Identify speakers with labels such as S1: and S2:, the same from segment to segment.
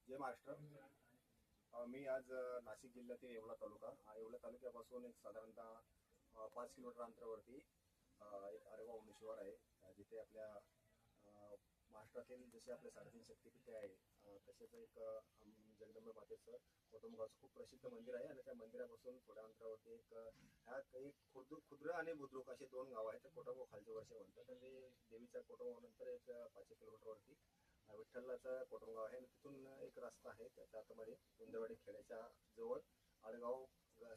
S1: जय महाराष्ट्र. मी आज नाशिक जिल्ह्यातील येवला तालुका येवला तालुक्यापासून एक साधारणतः 5 किलोमीटर अंतरावरती एक आरेगाव म्हणून शिवार आहे. जिथे आपल्या महाराष्ट्रातील जसे आपले 3.5 शक्तिपीठे आहे तसेच एक जगदंबे मातेचं कोटमगावचं खूप प्रसिद्ध मंदिर आहे. आणि त्या मंदिरापासून थोड्या अंतरावरती एक खुर्द आणि बुद्रुक असे 2 गाव आहेत. कोटमगाव खालच्या वर्षे म्हणतात आणि देवीच्या कोटमगाव नंतर एक 5 किलोमीटरवरती विठ्ठलाचा कोटमगाव आहे. आणि तिथून एक रस्ता आहे, त्याच्या आतमध्ये उंदरवाडी खेड्याच्या जवळ आडगाव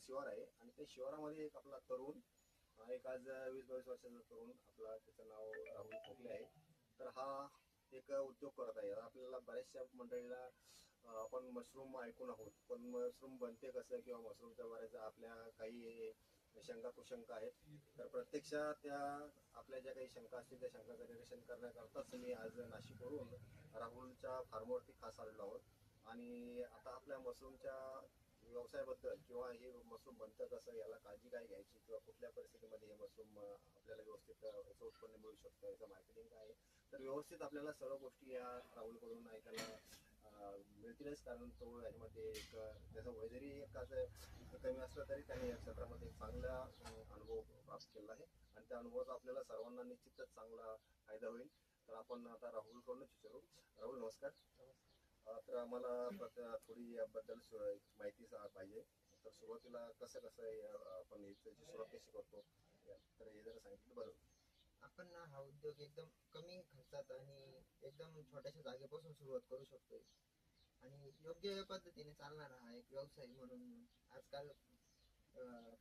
S1: शिवार आहे. आणि त्या शिवारामध्ये एक आपला तरुण एक आज 20-22 वर्षाचा तरुण आपला, त्याचं नाव राहुल खोकले आहे. तर हा एक उद्योग करत आहे. आपल्याला बऱ्याचशा मंडळीला आपण मशरूम ऐकून आहोत, पण मशरूम बनते कसं किंवा मशरूमच्या बऱ्याच आपल्या काही शंका कुशंका आहेत. तर प्रत्यक्षात त्या आपल्या ज्या काही शंका असतील त्या शंकाचं निरसन करण्याकरताच मी आज नाशिकवरून राहुलच्या फार्मवरती खास आलेलो आहोत. आणि आता आपल्या मशरूमच्या व्यवसायाबद्दल किंवा हे मशरूम बनतं कसं, याला काळजी काय घ्यायची किंवा कुठल्या परिस्थितीमध्ये हे मशरूम आपल्याला व्यवस्थित याचं उत्पन्न मिळू शकतं, याचं मार्केटिंग काय आहे, तर व्यवस्थित आपल्याला सर्व गोष्टी या राहुलकडून ऐकायला मिळतीलच. कारण तो याच्यामध्ये एक त्याचं वय जरी एक कमी असलं तरी त्याने या क्षेत्रामध्ये एक चांगला अनुभव प्राप्त केला आहे. आणि त्या अनुभवाचा आपल्याला सर्वांना निश्चितच चांगला फायदा होईल. तर आपण आता राहुलकडूनच विचारू. राहुल नमस्कार. तर आम्हाला थोडी याबद्दल माहिती पाहिजे. तर सुरुवातीला कसं कसं आपण याची सुरुवात कशी करतो, तर हे जरा सांगितलं बरं.
S2: आपण ना हा उद्योग एकदम कमी खर्चात आणि एकदम छोट्याशा जागेपासून सुरुवात करू शकतोय. आणि योग्य पद्धतीने चालणारा हा एक व्यवसाय म्हणून आजकाल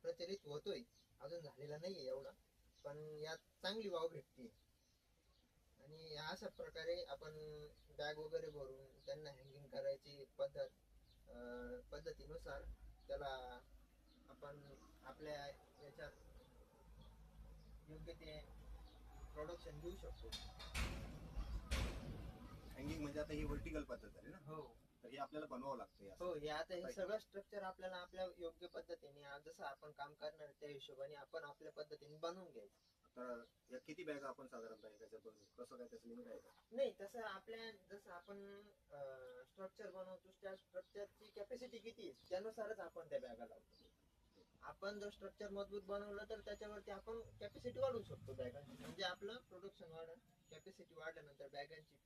S2: प्रचलित होतोय. अजून झालेला नाहीये एवढा, पण यात चांगली वाव भेटते. आणि अशा प्रकारे आपण बॅग वगैरे भरून त्यांना हँगिंग करायची पद्धतीनुसार त्याला आपण आपल्या याच्यात योग्य ते प्रोडक्शन देऊ शकतो.
S1: हँगिंग म्हणजे आता ही व्हर्टिकल पद्धत आहे ना.
S2: हो
S1: तर हे आपल्याला बनवावं लागतं.
S2: हो, हे आता हे सगळं स्ट्रक्चर आपल्याला आपल्या योग्य पद्धतीने जसं आपण काम करणार त्या हिशोबाने आपण आपल्या पद्धतीने बनवून घ्यायचं.
S1: आता या किती बॅग आपण साधारणतः त्याच्यात कसं काय त्याचं लिमिट आहे का?
S2: नाही, तसं आपल्या जसं आपण स्ट्रक्चर बनवतो त्या स्ट्रक्चरची कॅपॅसिटी किती आहे त्यानुसारच आपण त्या बॅगा लावतो. आपण जर स्ट्रक्चर मजबूत बनवलं तर त्याच्यावरती आपण कॅपॅसिटी वाढवू शकतो बॅगांची. म्हणजे आपलं प्रोडक्शन वाढेल, कॅपॅसिटी वाढल्यानंतर बॅगांची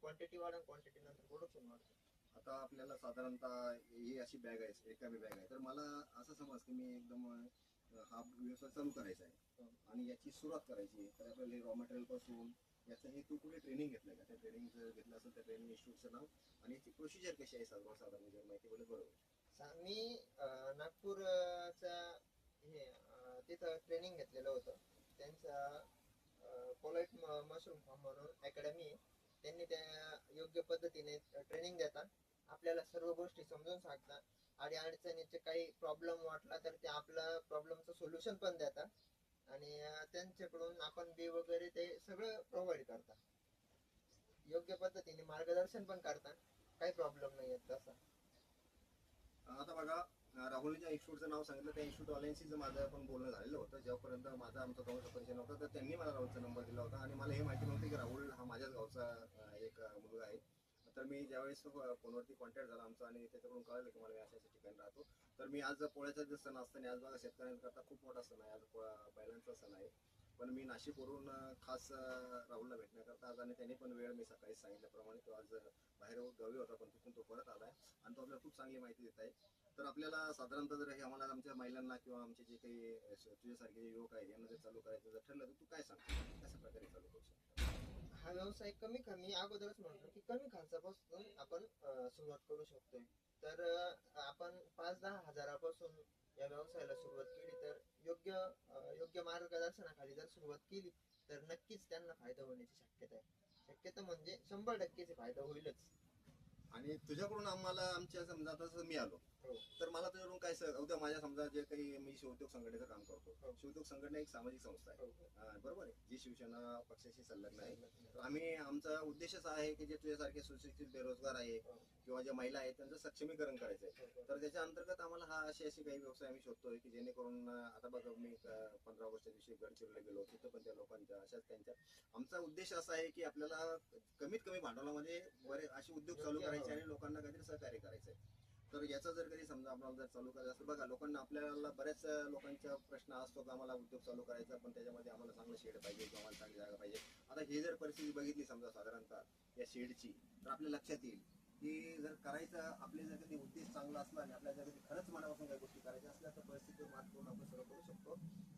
S2: क्वांटिटी वाढेल, क्वांटिटी नंतर प्रोडक्शन वाढतं.
S1: आता आपल्याला साधारणतः ही अशी बॅग आहे, रिकामी बॅग आहे. तर मला असं समज की मी एकदम हा व्यवसाय चालू करायचा आहे आणि याची सुरुवात करायची आहे. तर आपल्याला रॉ मटेरियल पासून याचं हे तू कुठे ट्रेनिंग घेतलं का? त्या ट्रेनिंग जर घेतलं असेल तर ट्रेनिंग इन्स्टिट्यूटचं नाव आणि याची प्रोसिजर कशी आहे साधारण म्हणजे माहिती बोलत बरोबर.
S2: मी नागपूरचा हे तिथं ट्रेनिंग घेतलेलं होतं. त्यांचा पोलाइट मशरूम फार्म म्हणून अकॅडमी आहे. त्यांनी त्या योग्य पद्धतीने ट्रेनिंग देतात, आपल्याला सर्व गोष्टी समजून सांगतात. आणि अडचणीचे काही प्रॉब्लेम वाटला तर ते आपलं प्रॉब्लेमचं सोल्युशन पण देतात. आणि त्यांच्याकडून आपण बी वगैरे ते सगळं प्रोव्हाइड करतात. योग्य पद्धतीने मार्गदर्शन पण करतात, काही प्रॉब्लेम नाही येत तसा.
S1: आता बघा, राहुलच्या इन्स्टिट्यूटचं नाव सांगितलं. त्या इन्स्टिट्यूटवाल्यांशी जर माझं पण बोलणं झालेलं होतं, जेव्हापर्यंत माझा आमचा दोघांचा परिचय नव्हता, तर त्यांनी मला राहुलचा नंबर दिला होता. आणि मला हे माहिती नव्हतं की राहुल हा माझ्याच गावचा एक मुलगा आहे. तर मी ज्यावेळेस फोनवरती कॉन्टॅक्ट झाला आमचा आणि त्याच्याकडून कळलं की मला मी अशा ठिकाणी राहतो. तर मी आज पोळ्याचा जो सण असताना, आज बघा शेतकऱ्यांकरता खूप मोठा सण आहे, आज बैलांचा सण आहे. पण मी नाशिकवरून खास राहुलला भेटण्याकरता आज, आणि त्याने पण वेळ मी सकाळी सांगितल्याप्रमाणे तो आज बाहेर गावी होता, पण तिथून तो परत आलाय आणि तो आपल्याला खूप चांगली माहिती देत आहे. तर आपल्याला साधारणतः जर हे आम्हाला आमच्या महिलांना किंवा आमचे जे काही तुझ्यासारखे जे युवक आहेत यांना जर चालू करायचं जर ठरलं तर तू काय सांगतो, कशा प्रकारे चालू करू शकतो?
S2: हा व्यवसाय कमी अगोदरच म्हटलं की कमी खर्चापासून आपण सुरुवात करू शकतोय. तर आपण 5-10 हजारापासून या व्यवसायाला सुरुवात केली तर योग्य मार्गदर्शनाखाली जर सुरुवात केली तर नक्कीच त्यांना फायदा होण्याची शक्यता आहे. शक्यता म्हणजे 100% फायदा होईलच.
S1: आणि तुझ्याकडून आम्हाला आमच्या समजा तसं मी आलो
S2: हो.
S1: तर मला त्याच्यावरून काय उद्या माझ्या समजा जे काही मी शिवउद्योग संघटनेचं काम करतो,
S2: हो.
S1: शिवउद्योग संघटना एक सामाजिक संस्था आहे,
S2: हो.
S1: बरोबर आहे, जी शिवसेना पक्षाशी संलग्न आहे. तर आम्ही आमचा उद्देशच आहे की जे तुझ्यासारखे सुशिक्षित बेरोजगार आहे
S2: हो.
S1: किंवा ज्या महिला आहेत त्यांचं सक्षमीकरण करायचं आहे.
S2: हो.
S1: तर त्याच्या अंतर्गत आम्हाला हा अशी काही व्यवसाय आम्ही शोधतोय की जेणेकरून आता बघा मी 15 ऑगस्टच्या दिवशी गडचिरोलीला गेलो, तिथं पण त्या लोकांच्या अशाच त्यांच्या आमचा उद्देश असा आहे की आपल्याला कमीत कमी भांडवलामध्ये बरे असे उद्योग चालू करायचे आणि लोकांना काहीतरी सहकार्य करायचंय. तर याचा जर कधी समजा आपल्याला जर चालू करायचं असेल, बघा लोकांना आपल्याला बऱ्याच लोकांचा प्रश्न असतो की आम्हाला उद्योग चालू करायचा पण त्याच्यामध्ये आम्हाला चांगलं शेड पाहिजे किंवा आम्हाला चांगली जागा पाहिजे. आता ही जर परिस्थिती बघितली समजा साधारणतः या शेडची, तर आपल्या लक्षात येईल की जर करायचं आपले जर कधी उद्देश चांगला असला आणि आपल्या जर कधी खरंच मनापासून काही गोष्टी करायच्या असल्या तर परिस्थितीवर मात करून आपण सर्व करू शकतो.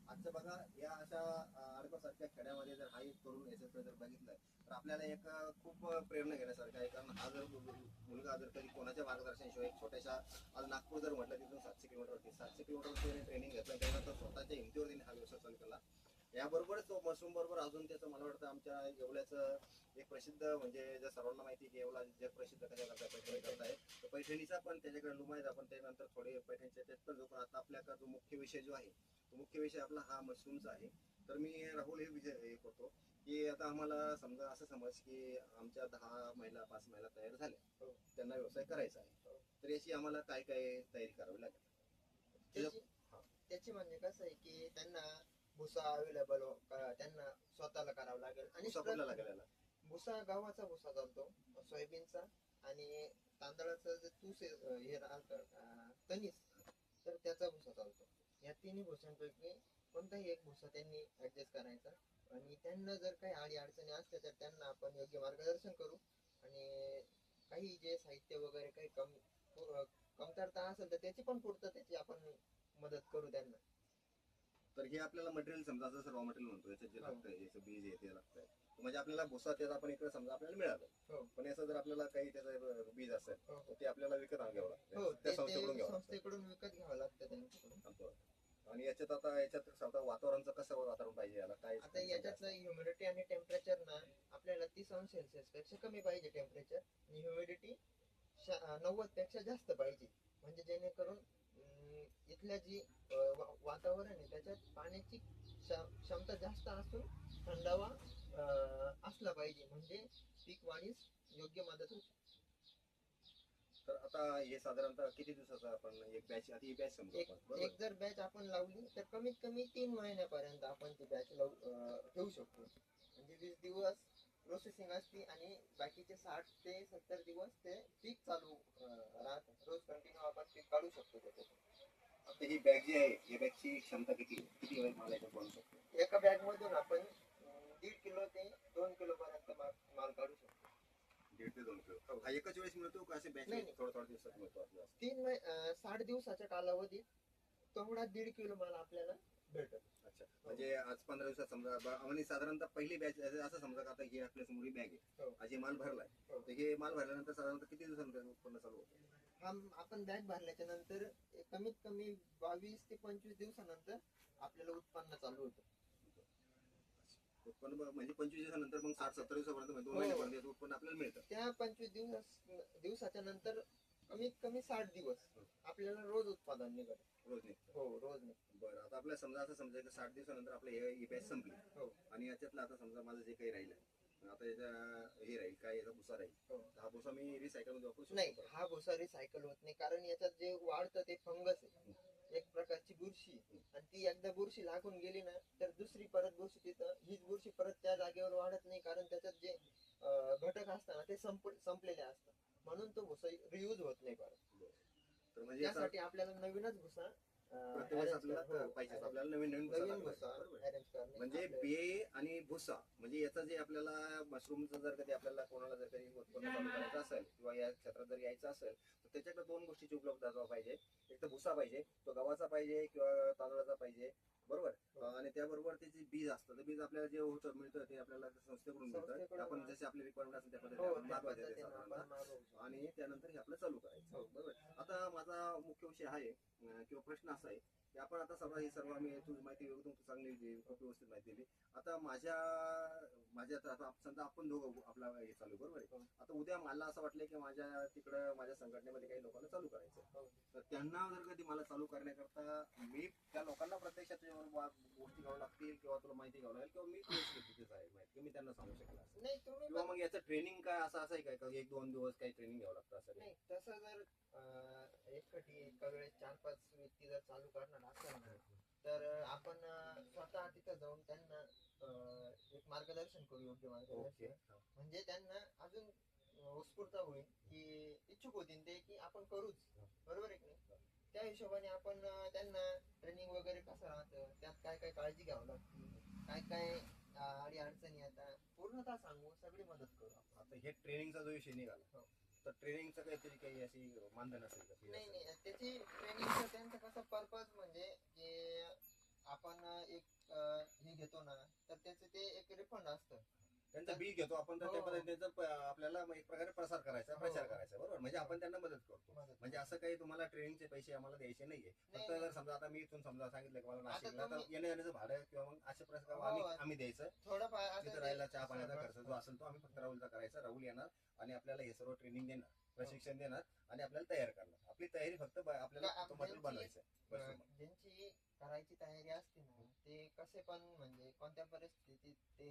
S1: आजच्या बघा या अशा आडगावसारख्या खेड्यामध्ये जर हा एक तरुण याच्याकडे जर बघितलं तर आपल्याला एक खूप प्रेरणा घेण्यासारखं आहे. कारण हा जर मुलगा जर कधी कोणाच्या मार्गदर्शनाशिवाय छोट्याशा आज नागपूर जर म्हटलं तिथून 700 किलोमीटरवरती त्याने ट्रेनिंग घेतलं, त्यानंतर स्वतःच्या हिमतीवर त्याने हा व्यवसाय चालू केला. याबरोबरच तो मशरूम बरोबर अजून त्याचं मला वाटतं आमच्या येवल्याचं एक प्रसिद्ध म्हणजे जर सर्वांना माहिती की येवला जग प्रसिद्ध कशा करताय पैठणी करताय, तर पैठणीचा पण त्याच्याकडे लुमायचा आपण त्यानंतर थोडे पैठणीच्या त्यात पण जो पण आता आपल्याकडे जो मुख्य विषय जो आहे तो मुख्य विषय आपला हा मशरूमचा आहे. तर मी राहुल हे विषय हे करतो की आता आम्हाला समजा असं समज की आमच्या 5 महिला तयार झाल्या, त्यांना व्यवसाय करायचा आहे, तर याची आम्हाला काय काय तयारी करावी लागेल?
S2: त्याची म्हणजे कसं आहे की त्यांना भुसा अवेलेबल त्यांना स्वतःला करावं लागेल आणि
S1: कुठला लागेल याला?
S2: भुसा गव्हाचा भुसा चालतो, सोयाबीनचा आणि तांदळाचं जे तूस हे राहतं कणीस, तर त्याचा भुसा चालतो. या तिन्ही भुसांपैकी कोणताही एक भुसा त्यांनी ऍडजस्ट करायचा आणि त्यांना जर काही अडी अडचणी असल्या तर त्यांना आपण योग्य मार्गदर्शन करू आणि काही जे साहित्य वगैरे काही कमतरता असेल तर त्याची पण पूर्ततेची आपण मदत करू त्यांना.
S1: तर हे आपल्याला मटेरियल समजा जसं रॉ मटेरियल म्हणतो याच्यात जे
S2: हो.
S1: लागतंय याचं बीज आहे ते लागतंय, म्हणजे आपल्याला भुसा त्याचा आपण इकडे समजा आपल्याला मिळालं,
S2: हो.
S1: पण याचं जर आपल्याला काही त्याचं बीज असेल
S2: हो.
S1: तर ते आपल्याला विकत घ्यावं
S2: हो,
S1: लागतं, त्या संस्थेकडून घ्यावं लागतं.
S2: संस्थेकडून विकत घ्यावं लागतं त्यांच्याकडून.
S1: आणि याच्यात समजा वातावरणचं कसं वातावरण पाहिजे याला काय
S2: आता याच्यातलं ह्युमिडिटी आणि टेम्परेचर ना आपल्याला 30° पेक्षा कमी पाहिजे टेम्परेचर आणि ह्युमिडिटी 90 पेक्षा जास्त पाहिजे, म्हणजे जेणेकरून इथल्या जी वातावरण आहे त्याच्यात पाण्याची क्षमता जास्त असून थंडावा असला पाहिजे, म्हणजे पीक वाढीस योग्य मदत होते.
S1: तर आता हे साधारणतः किती दिवसाचं आपण एक बॅच, आता ही बॅच समजा आपण, बरोबर?
S2: एक जर बॅच आपण लावली तर कमीत कमी 3 महिन्यापर्यंत आपण ती बॅच ठेवू शकतो. म्हणजे 20 दिवस प्रोसेसिंग असते आणि बाकीचे 60 ते 70 दिवस ते पीक चालू राहतं. रोज कंटिन्यू आपण पीक काढू शकतो त्याच्यातून.
S1: आता ही बॅग जी आहे ही बॅगची क्षमता किती किती वेळ मला याच्यात बनवू शकतो?
S2: एका बॅग मधून आपण 1.5 किलो ते 2 किलो पर्यंत माल काढू शकतो.
S1: 1.5 ते 2 किलो हा एकाच वेळेस मिळतो का असे बॅच
S2: नाही.
S1: थोड्या दिवसात मिळतो आपल्याला?
S2: 60 दिवसाच्या कालावधीत तेवढा 1.5 किलो माल आपल्याला भेटत.
S1: अच्छा, म्हणजे आज 15 दिवसात समजा आणि साधारणतः पहिली बॅच असं समजा आता ही आपल्या समोर बॅग आहे,
S2: हो.
S1: आज हे माल भरलाय,
S2: हो.
S1: तर हे माल भरल्यानंतर साधारणतः किती दिवसानंतर उत्पन्न चालू होतं?
S2: हा आपण बॅग भरल्याच्या नंतर कमीत कमी 22 ते 25 दिवसानंतर आपल्याला उत्पन्न चालू होतं.
S1: उत्पन्न म्हणजे 25 दिवसानंतर मग 60-70 दिवसापर्यंत म्हणजे 2
S2: हो.
S1: महिन्यापर्यंत उत्पन्न आपल्याला मिळतं.
S2: त्या 25 दिवसाच्या नंतर कमीत कमी 60 दिवस आपल्याला रोज उत्पादन निघत.
S1: रोज निघतं.
S2: हो, रोज निघत.
S1: बरं, आता आपल्याला समजा असं समजायचं 60 दिवसानंतर आपलं ही बॅच संपली,
S2: हो.
S1: आणि याच्यातलं आता समजा माझं जे काही राहिलं आता याचा हे राहील काय, याचा भुसा राहील,
S2: हो.
S1: हा भुसा मी रिसायकल मध्ये वापरू शकतो
S2: नाही,
S1: का?
S2: हा भुसा रिसायकल होत नाही, कारण याच्यात जे वाढतं ते फंगस आहे, एक प्रकारची बुरशी, आणि ती एकदा बुरशी लागून गेली ना तर दुसरी परत बुरशी तिथं हीच बुरशी परत त्या जागेवर वाढत नाही, कारण त्याच्यात जे घटक असतात ते संपलेले असतात, म्हणून तो भुसा रियूज होत नाही परत.
S1: तर म्हणजे
S2: त्यासाठी आपल्याला नवीनच भुसा
S1: प्रत्येक वेळेस आपल्याला पाहिजे, आपल्याला नवीन नवीन भुसा
S2: नवीन
S1: लागणार.
S2: भुसा
S1: बरोबर.
S2: अरेंज करणे
S1: म्हणजे बे आणि भुसा म्हणजे याचं जे आपल्याला मशरूमचं जर कधी आपल्याला कोणाला जर कधी उत्पन्न चालू करायचं असेल किंवा या क्षेत्रात जर यायचं असेल तर त्याच्याकडे 2 गोष्टीची उपलब्धता पाहिजे. एक तर भुसा पाहिजे, तो गव्हाचा पाहिजे किंवा तांदळाचा पाहिजे, बरोबर. आणि त्याबरोबर त्याचे बीज असतं, ते बीज आपल्याला जे होतं मिळतं ते आपल्याला संस्थेकडून मिळतं, आपण जसे आपले रिक्वायरमेंट असेल त्या पद्धतीने आपण मागवायचे ते साधारणतः, आणि त्यानंतर हे आपलं चालू करायचं. बरोबर. आता माझा मुख्य विषय आहे किंवा प्रश्न असा आहे की आपण आता सर्व हे सर्व आम्ही तुझी माहिती एकदम तू चांगली दिली, खूप व्यवस्थित माहिती दिली. आता माझ्या आता समजा आपण दोघं आपला हे चालू बरोबर आहे. आता उद्या मला असं वाटलं की माझ्या तिकडं माझ्या संघटनेमध्ये काही लोकांना चालू करायचं, तर त्यांना जर कधी मला चालू करण्याकरता मी त्या लोकांना प्रत्यक्षात तुझ्याबरोबर गोष्टी घ्यावं लागतील किंवा तुला माहिती घ्यावं लागेल किंवा मी तिथेच आहे माहिती मी त्यांना सांगू शकला असं.
S2: नाही तुम्ही
S1: किंवा मग याचं ट्रेनिंग काय असं आहे काय का 1-2 दिवस काही ट्रेनिंग घ्यावं लागतं असं
S2: नाही तसं जर एका वेळेस 4-5 व्यक्ती जर चालू करणार असेल ना, तर आपण स्वतः तिथं जाऊन त्यांना एक मार्गदर्शन करू, योग्य
S1: ओके.
S2: मार्गदर्शन. म्हणजे त्यांना अजून उत्स्फूर्त होईल की इच्छुक होतील ते की आपण करूच, बरोबर आहे की नाही. त्या हिशोबाने आपण त्यांना ट्रेनिंग वगैरे कसं राहतं, त्यात काय काय काळजी घ्यावं लागते, काय काय अडी अडचणी येतात, पूर्णतः सांगू, सगळी मदत करू आपण.
S1: आता हे ट्रेनिंगचा जो विषय निघाला,
S2: हो.
S1: तर ट्रेनिंगचं काहीतरी काही अशी मानधन असेल का?
S2: नाही नाही त्याची ट्रेनिंगचं त्यांचं कसं पर्पज म्हणजे की आपण एक हे घेतो ना, तर त्याचं ते एक रिफंड असतं.
S1: त्यांचं बिल घेतो आपण, तर
S2: हो.
S1: त्या पद्धतीने त्यांचा आपल्याला एक प्रकारे प्रसार करायचा,
S2: हो.
S1: प्रचार करायचा, बरोबर. म्हणजे आपण त्यांना मदत करतो.
S2: मदत.
S1: म्हणजे असं काही तुम्हाला ट्रेनिंगचे पैसे आम्हाला द्यायचे नाहीये.
S2: नाही,
S1: फक्त
S2: नाही.
S1: जर समजा आता मी इथून समजा सांगितलं की मला
S2: आता
S1: नाशिकला, तर
S2: तुम्ही-
S1: येण्या जाण्याचं भाडं किंवा मग अशा प्रकारे
S2: हो.
S1: आम्ही द्यायचं.
S2: थोडंफार
S1: तिथं
S2: आता
S1: राहायला चहा पाण्याचा
S2: ते-
S1: खर्च जो असेल तो आम्ही फक्त राहुलचा करायचा. राहुल येणार आणि आपल्याला हे सर्व ट्रेनिंग देणार, प्रशिक्षण देणार आणि आपल्याला तयार करणार. आपली तयारी फक्त आपल्याला
S2: का-
S1: मटेरियल बनवायचं बस.
S2: ज्यांची करायची तयारी असते ना, ते कसे पण म्हणजे कोणत्या परिस्थितीत ते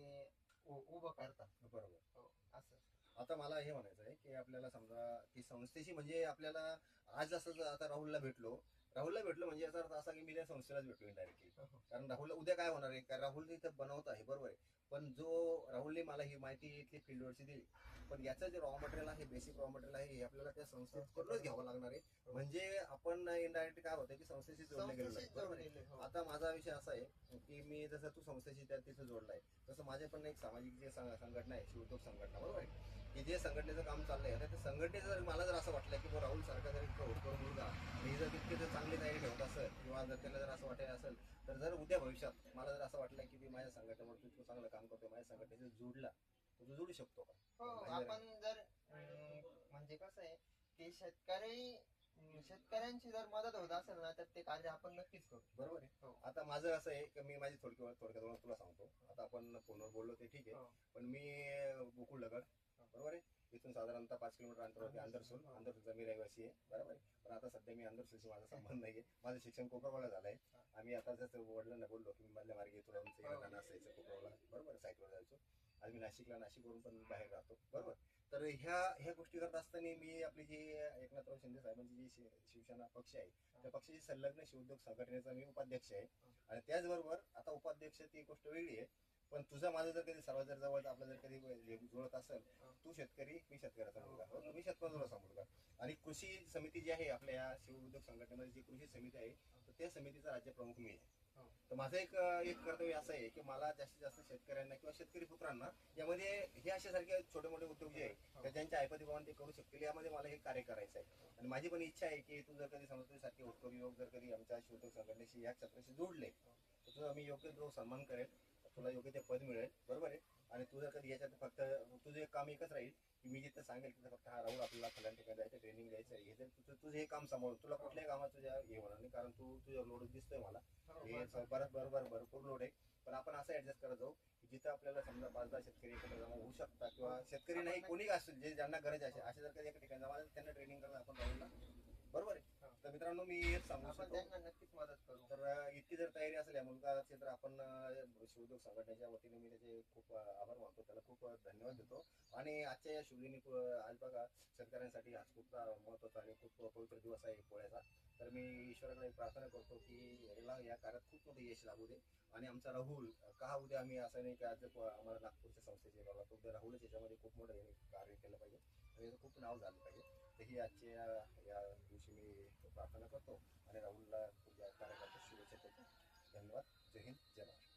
S2: उभं करतात,
S1: बरोबर.
S2: हो असं.
S1: आता मला हे म्हणायचं आहे की आपल्याला समजा की संस्थेशी म्हणजे आपल्याला आज जसं आता राहुलला भेटलो म्हणजे याचा अर्थ असा की मी त्या संस्थेलाच भेटलो इनडायरेक्टली. कारण राहुलला उद्या काय होणार आहे, कारण राहुल इथं बनवत आहे बरोबर आहे, पण जो राहुलने मला ही माहिती इथली फील्डवरची दिली, पण याचं जे रॉ मटेरियल आहे, बेसिक रॉ मटेरियल आहे, हे आपल्याला त्या संस्थेकडूनच घ्यावं लागणार आहे. म्हणजे आपण इनडायरेक्टली काय होतं की संस्थेशी जोडले गेलेलो आहे, बरोबर आहे.
S2: जोडलेले, हो.
S1: आता माझा विषय असा आहे की मी जसं तू संस्थेशी तिथं जोडलाय, तसं माझे पण एक सामाजिक जे संघटना आहे, शिवोद्योग संघटना, बरोबर आहे, की जे संघटनेचं काम चाललंय. आता त्या संघटनेचं जर मला जर असं वाटलं की राहुल सारखा जर इतकं होत करून मुलगा आणि जर तितके जर चांगली तयारी ठेवत असेल किंवा जर त्याला जर असं वाटायला असेल, तर जर उद्या भविष्यात मला जर असं वाटलं की माझ्या संघटनेवर तू चांगलं काम करतोय, माझ्या संघटनेशी जोडला, तर तू जोडू शकतो का?
S2: हो. आपण जर म्हणजे कसं आहे की शेतकऱ्यांची जर मदत होत असेल ना, तर ते कार्य आपण नक्कीच करू,
S1: बरोबर आहे.
S2: हो.
S1: आता माझं असं आहे की मी माझी थोडक्यात तुला सांगतो. आता आपण फोनवर बोललो ते ठीक आहे,
S2: हो.
S1: पण मी गोकुळ लगड, बरोबर आहे, इथून साधारणतः 5 किलोमीटर अंतरावरती अंदरसूलचा मी रहिवासी आहे, बरोबर आहे. पण आता सध्या मी अंदरसूलशी माझा संबंध नाहीये. माझं शिक्षण कोपरगावला झालंय. आम्ही आता जसं वडिलांना बोललो की मी मधल्या मार्गे तुला आमचं येणं असायचं कोपरगावला, बरोबर, सायकलवर जायचो. आज मी नाशिकवरून पण बाहेर राहतो, बरोबर. तर ह्या गोष्टी करत असताना मी आपली जी एकनाथराव शिंदे साहेबांची जी शिवसेना पक्ष आहे, त्या पक्षाची संलग्न शिवोद्योग संघटनेचा मी उपाध्यक्ष आहे. आणि त्याचबरोबर आता उपाध्यक्ष ती गोष्ट वेगळी आहे, पण तुझं माझं जर कधी सर्वात जर जवळ आपलं जर कधी जुळत असेल, तू शेतकरी, मी शेतकऱ्याचा मुलगा, मी शेतकऱ्याचा मुलगा. आणि कृषी समिती जी आहे आपल्या या शिवोद्योग संघटनेमध्ये जी कृषी समिती आहे, तर त्या समितीचा राज्य प्रमुख मी आहे. तर माझं एक कर्तव्य असं आहे की मला जास्तीत जास्त शेतकऱ्यांना किंवा शेतकरी पुत्रांना यामध्ये हे अशासारखे छोटे मोठे उद्योग जे आहे तर त्यांच्या ऐपती प्रमाणे ते करू शकतील, यामध्ये मला हे कार्य करायचं आहे. आणि माझी पण इच्छा आहे की तू जर कधी सारखे होतकरी योग जर कधी आमच्या शिवोद्योग संघटनेशी या क्षेत्राशी जोडले, तर तुझा मी योग्य जो सन्मान करेल, तुला योग्य ते पद मिळेल, बरोबर आहे. आणि तुझं कधी याच्यात फक्त तुझं एक काम एकच राहील की मी जिथं सांगेल तिथं फक्त हा राहुल आपल्याला फलान ठिकाणी जायचं, ट्रेनिंग द्यायचं आहे, हे जर तुझं हे काम सांभाळून तुला कुठल्याही कामात तुझ्या हे होणार नाही, कारण तुझ्या लोड दिसतोय मला, हे भरपूर लोड आहे. पण आपण असं ऍडजस्ट करत जाऊ की जिथं आपल्याला समजा 5-10 शेतकरी एकत्र जमा होऊ शकतात, किंवा शेतकरी नाही कोणी असेल जे ज्यांना गरज आहे असे जर कधी एका ठिकाणी जमा झाले, त्यांना ट्रेनिंग करत आपण राहुलला, बरोबर आहे. तर मित्रांनो मी हेच सांगू
S2: आपण
S1: शकतो.
S2: त्यांना नक्कीच मदत करू.
S1: तर इतकी जर तयारी असेल या मुलगाची, तर आपण शिवोद्योग संघटनेच्या वतीने मी त्याचे खूप आभार मानतो, त्याला खूप धन्यवाद देतो. आणि आजच्या या शिवदिनी आज बघा शेतकऱ्यांसाठी आज खूप महत्वाचा आणि खूप पवित्र दिवस आहे पोळ्याचा. तर मी ईश्वराकडे प्रार्थना करतो की याला या कार्यात खूप मोठं यश लाभू दे. आणि आमचा राहुल का उद्या आम्ही असं नाही की आज आम्हाला नागपूरच्या संस्थेचे बाबा, तो उद्या राहुलच याच्यामध्ये खूप मोठं कार्य केलं पाहिजे आणि याचं खूप नाव झालं पाहिजे. तर ही आजच्या या दिवशी मी प्रार्थना करतो आणि राहुलला तुझ्या कार्यक्रमात शुभेच्छा देतो. धन्यवाद. जय हिंद, जय महाराष्ट्र.